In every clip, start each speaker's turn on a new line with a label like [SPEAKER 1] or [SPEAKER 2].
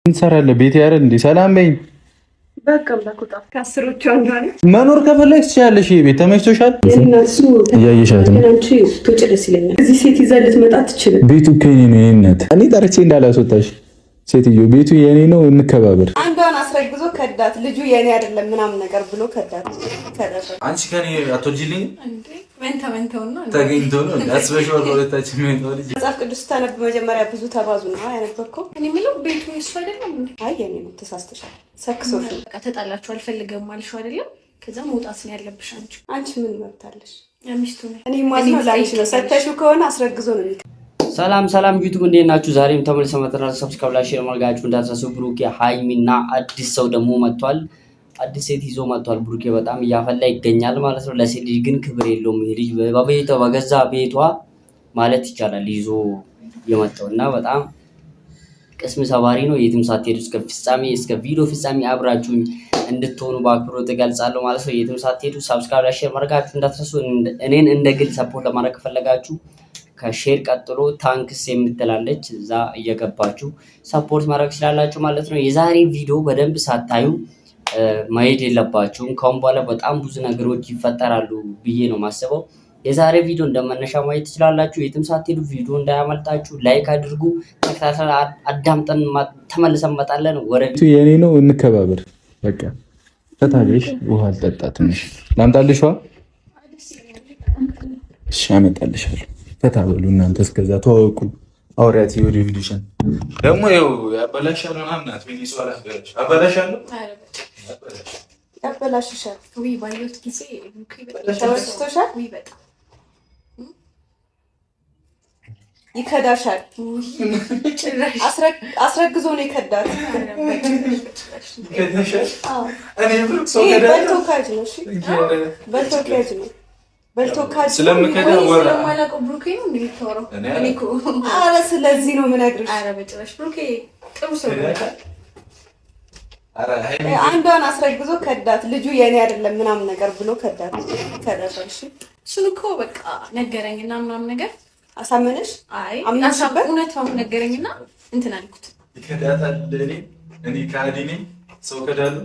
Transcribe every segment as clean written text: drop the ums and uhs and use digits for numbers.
[SPEAKER 1] እንሰራለን ቤት ያረ እንዴ ሰላም በይ።
[SPEAKER 2] በቃ ብላኩጣ ከአስሮቹ አንዷ ነኝ።
[SPEAKER 1] መኖር ከፈለግሽ ትችያለሽ። ይሄ ቤት ተመችቶሻል?
[SPEAKER 2] የእናሱ እያየሻት ነው። አንቺ ትውጭ ደስ ይለኛል። እዚህ ሴት ይዛ ልትመጣ ትችላለች።
[SPEAKER 1] ቤቱ ከኔ ነው የእናት እኔ ጠርቼ እንዳላስወጣሽ ሴትዮ ቤቱ የኔ ነው እንከባበር።
[SPEAKER 2] አንዷን አስረግዞ ከዳት። ልጁ የኔ አይደለም ምናምን ነገር ብሎ ከዳት።
[SPEAKER 1] አንቺ ከኔ አትወጂልኝ
[SPEAKER 2] እንዴ? መንተውና
[SPEAKER 1] ተገኝቶ ነው አስበሽ ወርወለታችን ነው ልጅ።
[SPEAKER 2] መጽሐፍ ቅዱስ ታነብ መጀመሪያ ብዙ ተባዙ ነው ያነበብከው። እኔ የምለው ቤቱ እሱ አይደለም እንዴ? አይ የኔ ነው። ተሳስተሻል። ሰክሶሽ በቃ ተጣላችሁ አልፈልገም አልሽው አይደለም? ከዛ መውጣት ነው ያለብሽ አንቺ። አንቺ ምን መብታለሽ? ሚስቱ ነኝ እኔ ማዝነው ላንቺ ነው። ሰተሽው ከሆነ አስረግዞ ነው የሚከ
[SPEAKER 3] ሰላም ዩቲዩብ እንዴት ናችሁ? ዛሬም ተመልሰን መጥተናል። ሰብስክራይብ ላይክ ሼር ማድረጋችሁ እንዳትረሱ። ብሩኬ ሃይሚና አዲስ ሰው ደግሞ መጥቷል። አዲስ ሴት ይዞ መጥቷል። ብሩኬ በጣም እያፈላ ይገኛል ማለት ነው። ለሴት ልጅ ግን ክብር የለውም። ይሄ ልጅ በገዛ ቤቷ ማለት ይቻላል ይዞ የመጣውና በጣም ቅስም ሰባሪ ነው። የትም ሳትሄዱ እስከ ቪዲዮ ፍጻሜ አብራችሁኝ እንድትሆኑ በአክብሮት እገልጻለሁ ማለት ነው። የትም ሳትሄዱ ሰብስክራይብ ላይክ ሼር ማድረጋችሁ እንዳትረሱ። እኔን እንደ ግል ሰፖርት ለማድረግ ከፈለጋችሁ ከሼር ቀጥሎ ታንክስ የምትላለች እዛ እየገባችሁ ሰፖርት ማድረግ ስላላችሁ ማለት ነው። የዛሬ ቪዲዮ በደንብ ሳታዩ ማየት የለባችሁም። ካሁን በኋላ በጣም ብዙ ነገሮች ይፈጠራሉ ብዬ ነው ማስበው። የዛሬ ቪዲዮ እንደመነሻ ማየት ትችላላችሁ። የትም ሳትሄዱ ቪዲዮ እንዳያመልጣችሁ ላይክ አድርጉ። ተከታተል አዳምጠን ተመልሰን እንመጣለን። ወረቱ
[SPEAKER 1] የኔ ነው እንከባበር። በቃ ተታለሽ ውሃ አልጠጣ ትንሽ ላምጣልሽ ውሃ። እሺ አመጣልሻለሁ። ተታበሉ እናንተ እስከዛ ተዋወቁ። አውሪያት ይወዲ ቪዲዮሽን ደግሞ ይኸው ያበላሻል ምናምን አትበይ። ሰው አላስገረሽ አበላሻለሁ
[SPEAKER 2] ያበላሽሻል። ወይ ባይወት ጊዜ ተወስቶሻል። ወይ በጣም ይከዳሻል። አስረግዞ ነው የከዳት።
[SPEAKER 1] ይከዳሻል። እኔ ብሩክ ሰው ከዳ በልቶካጅ ነው። እሺ በልቶካጅ ነው። በልቶካጅ ስለምከዳ ወራ
[SPEAKER 2] ስለማላውቀው ብሩኬ ነው እንደሚታወራው። እኔ እኮ ኧረ ስለዚህ ነው የምነግርሽ። ኧረ በጭራሽ ብሩኬ ጥሩ ሰው ነው። አንዷን አስረግዞ ከዳት። ልጁ የኔ አይደለም ምናምን ነገር ብሎ ከዳት። እሺ እሱን እኮ በቃ ነገረኝና ምናምን ነገር አሳመነሽ? አይ አምናሽበት እውነታውን ነገረኝና እንትን አልኩት።
[SPEAKER 1] ይከዳታል። እኔ ካዲ ነኝ ሰው ከዳሉ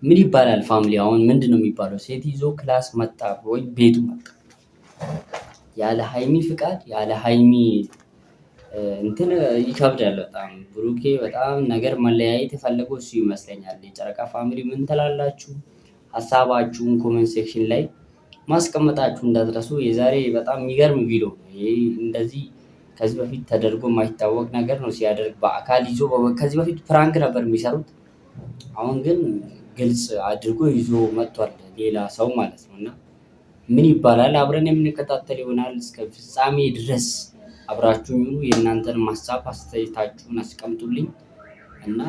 [SPEAKER 3] ምን ይባላል? ፋሚሊ አሁን ምንድነው የሚባለው? ሴት ይዞ ክላስ መጣ ወይ ቤቱ መጣ ያለ ሃይሚ ፍቃድ ያለ ሃይሚ እንትን ይከብዳል በጣም። ብሩኬ በጣም ነገር መለያየት የፈለገው እሱ ይመስለኛል። የጨረቃ ፋሚሊ ምን ትላላችሁ? ሀሳባችሁን ኮሜንት ሴክሽን ላይ ማስቀመጣችሁ እንዳትረሱ። የዛሬ በጣም የሚገርም ቪዲዮ ነው። ይሄ እንደዚህ ከዚህ በፊት ተደርጎ የማይታወቅ ነገር ነው ሲያደርግ በአካል ይዞ። ከዚህ በፊት ፕራንክ ነበር የሚሰሩት፣ አሁን ግን ግልጽ አድርጎ ይዞ መጥቷል ሌላ ሰው ማለት ነው። እና ምን ይባላል አብረን የምንከታተል ይሆናል። እስከ ፍጻሜ ድረስ አብራችሁኝ ሁኑ። የእናንተን ሀሳብ አስተያየታችሁን አስቀምጡልኝ። እና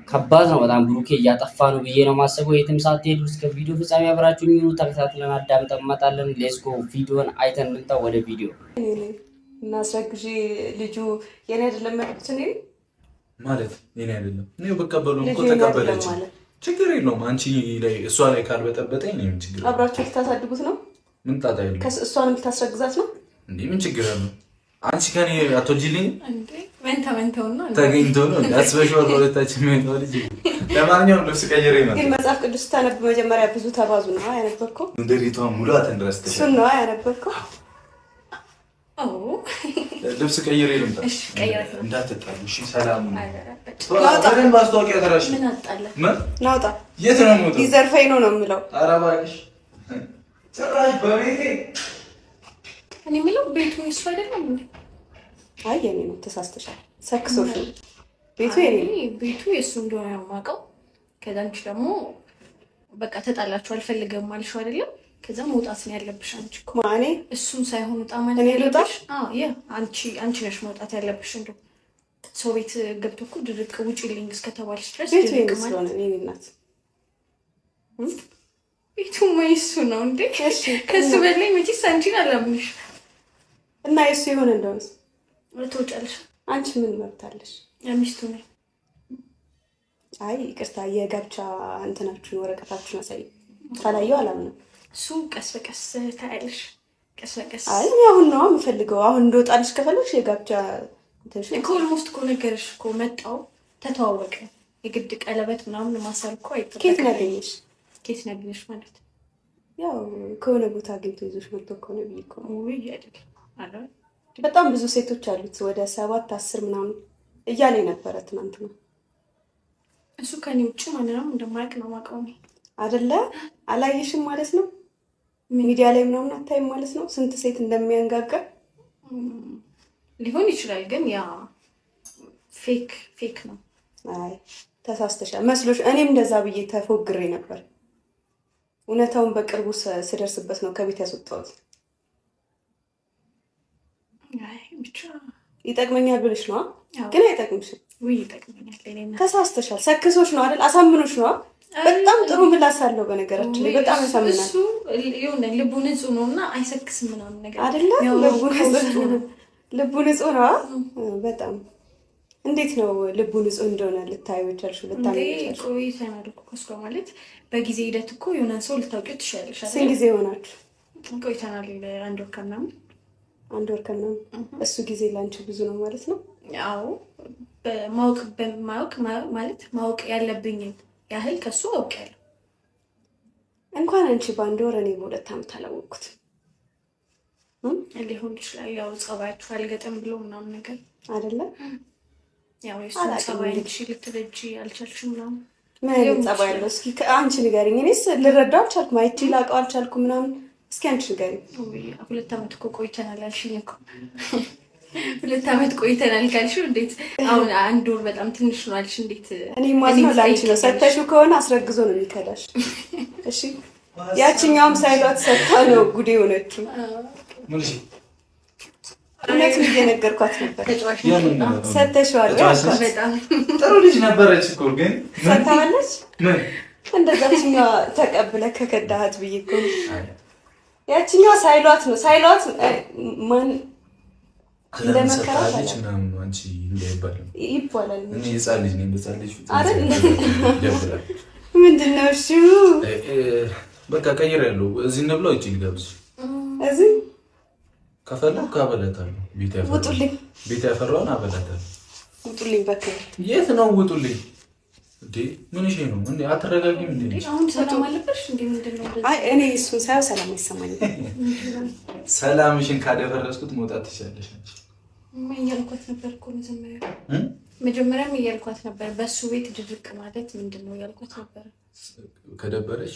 [SPEAKER 3] ከባድ ነው በጣም ብሩኬ እያጠፋ ነው ብዬ ነው ማሰበው። የትም ሳትሄዱ እስከ ቪዲዮ ፍጻሜ አብራችሁኝ ሁኑ። ተከታትለን አዳምጠን እንመጣለን። ሌትስ ጎ ቪዲዮን አይተን እንምጣ። ወደ ቪዲዮ
[SPEAKER 2] እና አስረግዤ ልጁ የኔ አይደለም ማለት ነው
[SPEAKER 1] ማለት የኔ አይደለም ነው በቀበሉ እኮ ተቀበለች። ችግር የለውም። አንቺ ላይ እሷ ላይ ካልበጠበጠኝ ነው ችግር።
[SPEAKER 2] አብራችሁ ልታሳድጉት ነው? ምን
[SPEAKER 1] ጣጣ የለውም።
[SPEAKER 2] እሷንም ልታስረግዛት ነው
[SPEAKER 1] እንዴ? ምን ችግር አለው? አንቺ ከኔ አትወጂልኝ
[SPEAKER 2] እንዴ? መንተውና
[SPEAKER 1] ተገኝቶ ነው አስበሽ ወርወለታችን ነው ልጅ። ለማንኛውም ልብስ ቀይሬ ነው።
[SPEAKER 2] ግን መጽሐፍ ቅዱስ ታነብ መጀመሪያ ብዙ ተባዙ ነው ያነበብከው?
[SPEAKER 1] እንደሪቷ ሙሉ አተንድረስተሽ
[SPEAKER 2] እሱ ነው ያነበብከው? አዎ
[SPEAKER 1] ልብስ ቀይሬ ነው።
[SPEAKER 2] እሺ ቀይሬ
[SPEAKER 1] እንዳትጣሉ እሺ። ሰላም ነው። ወደን ማስታወቂያ ተራሽ
[SPEAKER 2] ምን አጣለ?
[SPEAKER 1] ናውጣ። የት ነው የምወጣው?
[SPEAKER 2] ይዘርፈኝ ነው የምለው።
[SPEAKER 1] ኧረ እባክሽ ጭራሽ በቤቴ።
[SPEAKER 2] እኔ የምለው ቤቱ እሱ አይደለም እንዴ? አይ የኔ ነው። ተሳስተሻል። ሰክሶሽ ነው። ቤቱ የኔ ቤቱ የእሱ እንደሆነ የማውቀው። ከዛ አንቺ ደግሞ በቃ ተጣላችሁ አልፈልግም አልሽው አይደለም? ከዛ መውጣት ነው ያለብሽ አንቺ እኮ ማኔ እሱን ሳይሆን ወጣ ማለት ነው ያለብሽ። አንቺ ነሽ መውጣት ያለብሽ። እንደው ሰው ቤት ገብቶ እኮ ድርቅ ውጪልኝ እስከተባልሽ ድረስ ድርቅ ማለት ነው። እኔ እናት ቤቱ ማይሱ ነው እንዴ? ከሱ በላይ መቼስ አንቺን አላምንሽ። እና የሱ የሆነ እንደውስ ወጥቶጫለሽ። አንቺ ምን መብታለሽ? ሚስቱ ነኝ። አይ ይቅርታ፣ የጋብቻ እንትናችሁን ወረቀታችሁን አሳይ። ካላየው አላምንም። እሱ ቀስ በቀስ ታያለሽ። ቀስ በቀስ አይ አሁን ነው የምፈልገው። አሁን እንደወጣልሽ ከፈለግሽ የጋብቻ እንትንሽ እኮ ኦልሞስት እኮ ነገርሽ እኮ መጣው። ተተዋወቀ። የግድ ቀለበት ምናምን ማሰር እኮ አይጠበቅም። ኬት ነገኘሽ ማለት
[SPEAKER 4] ያው ከሆነ ቦታ አግኝቶ ይዞሽ መጥቶ ከሆነ ብዬ እኮ
[SPEAKER 2] ውይ አይደል።
[SPEAKER 4] በጣም ብዙ ሴቶች አሉት ወደ 7-10 ምናምን እያለኝ ነበረ ትናንት ነው።
[SPEAKER 2] እሱ ከኔ ውጭ ማንንም እንደማያውቅ ነው የማውቀው እኔ።
[SPEAKER 4] አይደለ? አላየሽም ማለት ነው? ሚዲያ ላይ ምናምን አታይም ማለት ነው? ስንት ሴት እንደሚያንጋጋ
[SPEAKER 2] ሊሆን ይችላል፣ ግን ያ ፌክ ነው።
[SPEAKER 4] አይ ተሳስተሻል መስሎሽ። እኔም እንደዛ ብዬ ተፎግሬ ነበር። እውነታውን በቅርቡ ስደርስበት ነው ከቤት ያስወጣሁት።
[SPEAKER 2] አይ ብቻ
[SPEAKER 4] ይጠቅመኛል ብለሽ ነው፣ ግን አይጠቅምሽም።
[SPEAKER 2] ውይ ይጠቅመኛል።
[SPEAKER 4] ተሳስተሻል። ሰክሶሽ ነው አይደል? አሳምኖሽ ነው። በጣም ጥሩ ምላስ አለው በነገራችን ላይ በጣም ያሳምናል።
[SPEAKER 2] እሱ የሆነ ልቡ ንጹህ ነውና አይሰክስም ምናምን ነገር
[SPEAKER 4] አይደለ? ልቡ ንጹህ ነው በጣም። እንዴት ነው ልቡ ንጹህ እንደሆነ ልታዩ ይቻልሽ? ልታዩ
[SPEAKER 2] ቆይተናል እኮ ከእሱ ጋር ማለት በጊዜ ሂደት እኮ የሆነ ሰው ልታውቂው ትችያለሽ አይደል?
[SPEAKER 4] ስንት ጊዜ ሆናችሁ?
[SPEAKER 2] ቆይተናል 1 ወር ከምናምን።
[SPEAKER 4] 1 ወር ከምናምን። እሱ ጊዜ ላንቺ ብዙ ነው ማለት ነው?
[SPEAKER 2] አዎ ማወቅ ማለት ማወቅ ያለብኝን ያህል ከሱ አውቄያለሁ።
[SPEAKER 4] እንኳን አንቺ በ1 ወር እኔ በ2 ዓመት አላወቅኩት።
[SPEAKER 2] ሊሆን ይችላል ያው ጸባያችሁ አልገጠም ብሎ ምናምን ነገር
[SPEAKER 4] አይደለ?
[SPEAKER 2] ያው እሱ ጸባይ አንቺ ልትረጂ አልቻልሽም ምናምን።
[SPEAKER 4] ምን አይነት ጸባይ ያለው እስኪ አንቺ ንገሪኝ። እኔስ ልረዳው አልቻልኩም፣ አይቼ ላውቀው አልቻልኩም ምናምን። እስኪ አንቺ ንገሪኝ።
[SPEAKER 2] 2 ዓመት እኮ ቆይተናል አልሽኝ እኮ 2 ዓመት ቆይተናል ካልሽው እንዴት አሁን 1 ወር በጣም ትንሽ ነው አልሽ? እንዴት
[SPEAKER 4] እኔ ማዝነው ላንቺ ነው። ሰተሽው ከሆነ አስረግዞ ነው የሚከዳሽ። እሺ ያቺኛውም ሳይሏት ሰታ ነው ጉዴ ሆነችው። እውነት እየነገርኳት ነበር። ሰተሽዋል።
[SPEAKER 2] በጣም
[SPEAKER 1] ጥሩ ልጅ ነበረች እኮ ግን
[SPEAKER 4] ሰታለች። እንደዛችኛዋ ተቀብለ ከከዳሃት ብዬ እኮ ያቺኛዋ ሳይሏት ነው ሳይሏት ማን
[SPEAKER 1] እንደመከራለች ምናምን አንቺ እንዳይባል
[SPEAKER 4] ይባላል።
[SPEAKER 1] እኔ ህፃን ልጅ ነኝ። በህፃን ልጅ ፊት
[SPEAKER 4] ምንድነው? እሺ
[SPEAKER 1] በቃ ቀይሬያለሁ። እዚህ እንብላው እቺ ልጋብዝ።
[SPEAKER 4] እዚህ
[SPEAKER 1] ከፈለኩ አበላታለሁ። ቤት ያፈራውን አበላታለሁ።
[SPEAKER 4] ውጡልኝ በቃ።
[SPEAKER 1] የት ነው ውጡልኝ? እንዴ ምን እሺ ነው እንዴ? አትረጋጊም እንዴ?
[SPEAKER 2] አሁን ሰላም አለበሽ እንዴ? ምንድነው?
[SPEAKER 4] አይ እኔ እሱን ሳይሆን ሰላም ይሰማኝ።
[SPEAKER 1] ሰላምሽን ካደፈረስኩት መውጣት ትችላለሽ አንቺ።
[SPEAKER 2] ምን እያልኳት ነበር እኮ መጀመሪያም እያልኳት ነበር። በሱ ቤት ድርቅ ማለት ምንድነው እያልኳት ነበር።
[SPEAKER 1] ከደበረሽ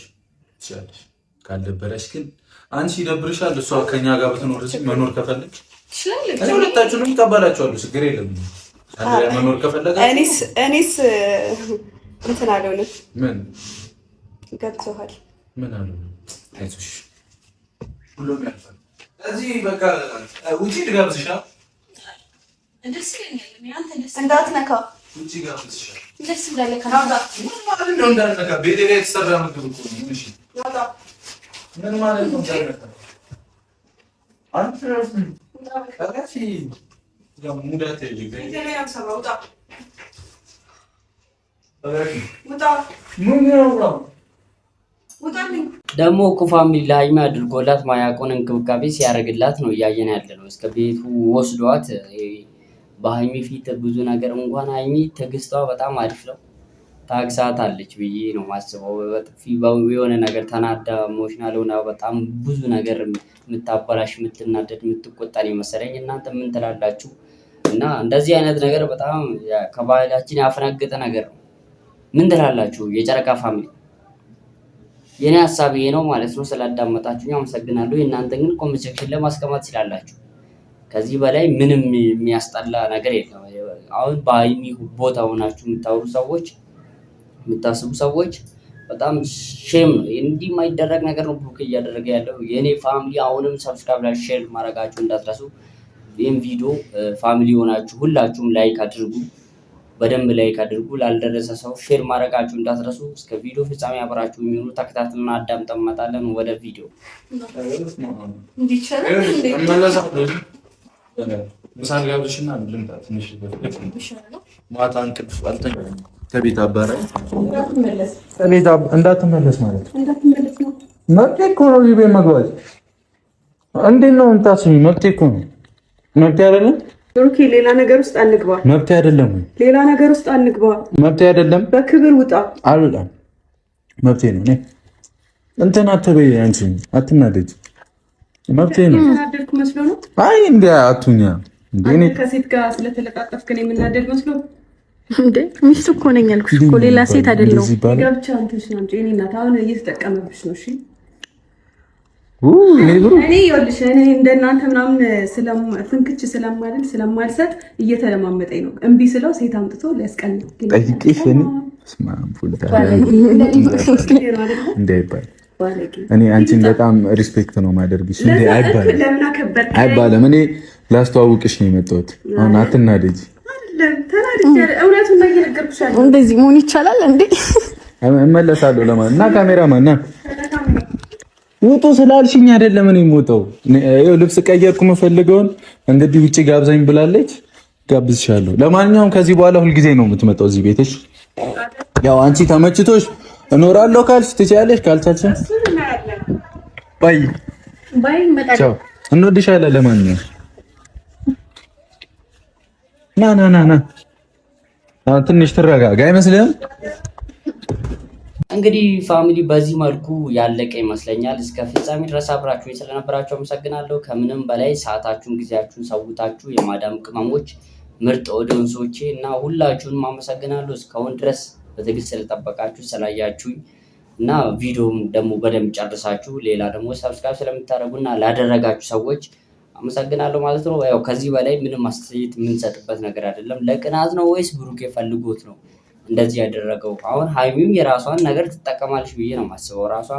[SPEAKER 1] ትችላለሽ፣ ካልደበረሽ ግን አንቺ ይደብርሻል። እሷ ከኛ ጋር ብትኖር እዚህ መኖር ከፈለግሽ ትችላለሽ። እኔ ሁለታችሁንም እቀበላችኋለሁ፣ ችግር የለም። አንተ ላይ መኖር ከፈለጋችሁ
[SPEAKER 4] እኔስ እንትን አልሆንም።
[SPEAKER 1] ምን
[SPEAKER 4] ገብቶሃል?
[SPEAKER 1] ምን አልሆንም። አይዞሽ ሁሉም ያልፋል። እዚህ በቃ ውጪ ልጋብዝሻ።
[SPEAKER 2] ደስ ይለኛል። አንተ ደስ
[SPEAKER 4] እንዳትነካ
[SPEAKER 1] ውጪ ጋብዝሻ።
[SPEAKER 2] ደስ ብላለህ
[SPEAKER 1] ምን ማለት ነው እንዳትነካ? ቤቴ ላይ የተሰራ ምግብ እኮ ነው። እሺ ምን ማለት ነው እንዳትነካ? አንተ ታጋሲ ያው ሙዳት ይልኝ
[SPEAKER 4] ይተለያም ሰማውጣ
[SPEAKER 3] ደግሞ እኮ ፋሚሊ ለሀይሚ አድርጎላት ማያውቀውን እንክብካቤ ሲያደርግላት ነው እያየን ያለ ነው። እስከ ቤቱ ወስዷት በሀይሚ ፊት ብዙ ነገር እንኳን ሀይሚ ትዕግስቷ በጣም አሪፍ ነው። ታግሳት አለች ብዬ ነው ማስበው። በጥፊ የሆነ ነገር ተናዳ ኢሞሽናል ሆና በጣም ብዙ ነገር የምታበላሽ የምትናደድ የምትቆጣን መሰለኝ። እናንተ ምን ትላላችሁ? እና እንደዚህ አይነት ነገር በጣም ከባህላችን ያፈነገጠ ነገር ነው። ምን ትላላችሁ የጨረቃ ፋሚሊ? የኔ ሐሳብ ይሄ ነው ማለት ነው። ስላዳመጣችሁኝ አመሰግናለሁ። እናንተ ግን ኮሜንት ሴክሽን ላይ ማስቀመጥ ትችላላችሁ። ከዚህ በላይ ምንም የሚያስጠላ ነገር የለም። አሁን በሀይሚ ቦታ ሆናችሁ የምታወሩ ሰዎች የምታስቡ ሰዎች በጣም ሼም ነው። እንዲህ የማይደረግ ነገር ነው ብሩክ እያደረገ ያለው። የኔ ፋሚሊ አሁንም ሰብስክራይብ ላይ ሼር ማድረጋችሁ እንዳትረሱ። ይህም ቪዲዮ ፋሚሊ ሆናችሁ ሁላችሁም ላይክ አድርጉ፣ በደንብ ላይክ አድርጉ። ላልደረሰ ሰው ሼር ማድረጋችሁ እንዳትረሱ። እስከ ቪዲዮ ፍጻሜ አብራችሁ የሚሆኑ ተከታትለን አዳምጠን እንመጣለን ወደ ቪዲዮ።
[SPEAKER 1] ምሳሌ ጋብዝሽና ልምጣ ትንሽ ማታ እንቅልፍ አልተኛም። ከቤት አባራኝ እንዳትመለስ ማለት ነው። መብቴ እኮ ነው ቤት መግባት። እንዴት ነው የምታስቢው? መብቴ እኮ ነው። መብቴ አይደለም
[SPEAKER 4] ኦኬ፣ ሌላ ነገር ውስጥ አንግባ።
[SPEAKER 1] መብት አይደለም።
[SPEAKER 4] ሌላ ነገር ውስጥ አንግባ።
[SPEAKER 1] መብት አይደለም።
[SPEAKER 4] በክብር ውጣ።
[SPEAKER 1] አልወጣም። መብቴ ነው። እኔ እንትን አትበይ፣ አንቺ አትናደጅ። መብቴ ነው።
[SPEAKER 4] ተናደድኩ መስሎ ነው?
[SPEAKER 1] አይ እንደ አቱኛ እንደ እኔ
[SPEAKER 4] ከሴት ጋር ስለተለቃቀፍክ ነው የምናደድ መስሎ
[SPEAKER 2] እንዴ? ሚስት እኮ ነኝ ያልኩሽ እኮ ሌላ ሴት አይደለሁም።
[SPEAKER 4] ጋብቻ አንተሽ ነው እንጂ እኔ እናት አሁን እየተጠቀመብሽ ነው። እሺ እኔ ይኸውልሽ፣ እኔ እንደናንተ ምናምን ፍንክች ስለማልሰጥ እየተለማመጠኝ ነው። እምቢ ስለው ሴት አምጥቶ ሊያስቀን
[SPEAKER 1] ጠይቄሽ እኔ አንቺን በጣም ሪስፔክት ነው ማደርግሽ። እንዴ አይባልም። እኔ ላስተዋውቅሽ ነው የመጣሁት። አሁን አትናደጂ።
[SPEAKER 2] እንደዚህ መሆን ይቻላል እንዴ?
[SPEAKER 1] እመለሳለሁ ለማለት እና ካሜራማን ና ውጡ ስላልሽኝ አይደለም እኔ የምወጣው። ይኸው ልብስ ቀየርኩ። የምፈልገውን እንግዲህ ውጪ ጋብዛኝ ብላለች፣ ጋብዝሻለሁ። ለማንኛውም ከዚህ በኋላ ሁልጊዜ ነው የምትመጣው እዚህ ቤትሽ። ያው አንቺ ተመችቶሽ እኖራለሁ ካልሽ ትችያለሽ፣ ካልቻልሽም ባይ ቻው፣ እንወድሻለን። ለማንኛውም ና ትንሽ ትረጋጋ አይመስልህም?
[SPEAKER 3] እንግዲህ ፋሚሊ በዚህ መልኩ ያለቀ ይመስለኛል። እስከ ፍጻሜ ድረስ አብራችሁ ስለነበራችሁ አመሰግናለሁ። ከምንም በላይ ሰዓታችሁን ጊዜያችሁን ሰውታችሁ የማዳም ቅመሞች ምርጥ ኦዲየንሶቼ እና ሁላችሁንም አመሰግናለሁ። እስካሁን ድረስ በትዕግስት ስለጠበቃችሁ ስላያችሁኝ እና ቪዲዮም ደግሞ በደንብ ጨርሳችሁ ሌላ ደግሞ ሰብስክራይብ ስለምታደርጉና ላደረጋችሁ ሰዎች አመሰግናለሁ ማለት ነው። ያው ከዚህ በላይ ምንም አስተያየት የምንሰጥበት ነገር አይደለም። ለቅናት ነው ወይስ ብሩክ የፈልጎት ነው እንደዚህ ያደረገው? አሁን ሀይሚም የራሷን ነገር ትጠቀማለች ብዬ ነው የማስበው። ራሷ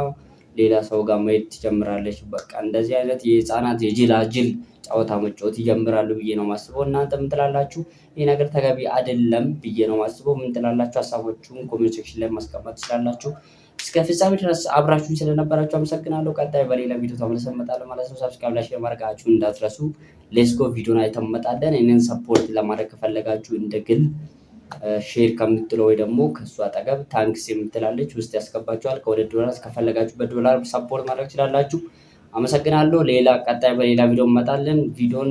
[SPEAKER 3] ሌላ ሰው ጋር መሄድ ትጀምራለች። በቃ እንደዚህ አይነት የህፃናት የጅላጅል ጨዋታ መጫወት ይጀምራሉ ብዬ ነው የማስበው። እናንተ ምን ትላላችሁ? ይህ ነገር ተገቢ አይደለም ብዬ ነው የማስበው። ምን ትላላችሁ? ሀሳቦቹን ኮሜንት ሴክሽን ላይ ማስቀመጥ ትችላላችሁ። እስከ ፍጻሜ ድረስ አብራችሁን ስለነበራችሁ አመሰግናለሁ። ቀጣይ በሌላ ቪዲዮ ተመልሰን እንመጣለን ማለት ነው። ሰብስክራይብ ላይ ሼር ማድረጋችሁን እንዳትረሱ። ሌትስ ጎ ቪዲዮን አይተን እንመጣለን። እኔን ሰፖርት ለማድረግ ከፈለጋችሁ እንደ ግል ሼር ከምትለው ወይ ደግሞ ከሱ አጠገብ ታንክስ የምትላለች ውስጥ ያስገባችኋል። $2 ከፈለጋችሁ በዶላር ሰፖርት ማድረግ ትችላላችሁ። አመሰግናለሁ። ሌላ ቀጣይ በሌላ ቪዲዮ እንመጣለን። ቪዲዮን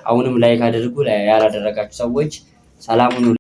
[SPEAKER 3] አሁንም ላይክ አድርጉ ያላደረጋችሁ ሰዎች። ሰላም ሁኑ።